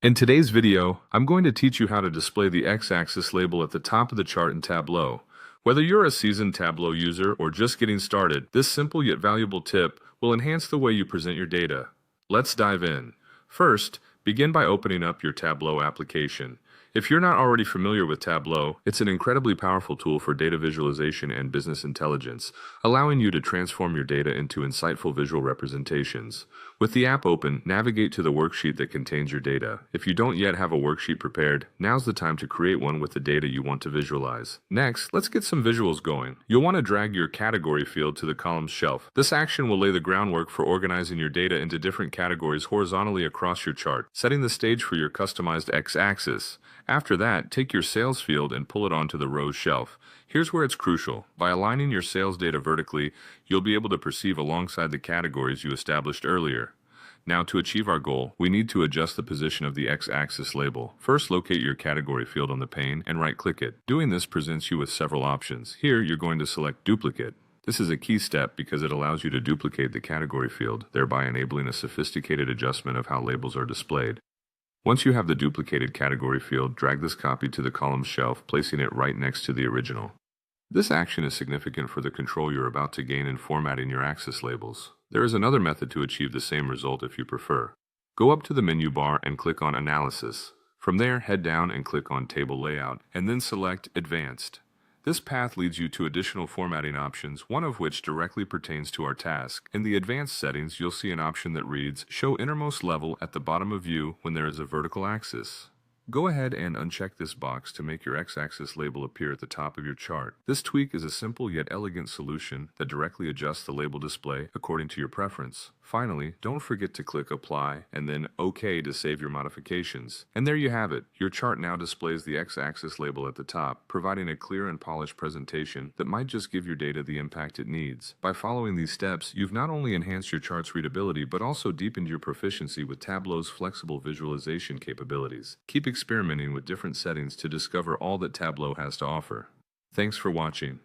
In today's video, I'm going to teach you how to display the x-axis label at the top of the chart in Tableau. Whether you're a seasoned Tableau user or just getting started, this simple yet valuable tip will enhance the way you present your data. Let's dive in. First, begin by opening up your Tableau application. If you're not already familiar with Tableau, it's an incredibly powerful tool for data visualization and business intelligence, allowing you to transform your data into insightful visual representations. With the app open, navigate to the worksheet that contains your data. If you don't yet have a worksheet prepared, now's the time to create one with the data you want to visualize. Next, let's get some visuals going. You'll want to drag your category field to the columns shelf. This action will lay the groundwork for organizing your data into different categories horizontally across your chart, setting the stage for your customized x-axis. After that, take your sales field and pull it onto the rows shelf. Here's where it's crucial. By aligning your sales data vertically, you'll be able to perceive alongside the categories you established earlier. Now, to achieve our goal, we need to adjust the position of the x-axis label. First, locate your category field on the pane and right-click it. Doing this presents you with several options. Here, you're going to select Duplicate. This is a key step because it allows you to duplicate the category field, thereby enabling a sophisticated adjustment of how labels are displayed. Once you have the duplicated category field, drag this copy to the column shelf, placing it right next to the original. This action is significant for the control you're about to gain in formatting your axis labels. There is another method to achieve the same result if you prefer. Go up to the menu bar and click on Analysis. From there, head down and click on Table Layout, and then select Advanced. This path leads you to additional formatting options, one of which directly pertains to our task. In the advanced settings, you'll see an option that reads, Show innermost level at the bottom of view when there is a vertical axis. Go ahead and uncheck this box to make your x-axis label appear at the top of your chart. This tweak is a simple yet elegant solution that directly adjusts the label display according to your preference. Finally, don't forget to click Apply and then OK to save your modifications. And there you have it. Your chart now displays the x-axis label at the top, providing a clear and polished presentation that might just give your data the impact it needs. By following these steps, you've not only enhanced your chart's readability, but also deepened your proficiency with Tableau's flexible visualization capabilities. Keep experimenting with different settings to discover all that Tableau has to offer. Thanks for watching.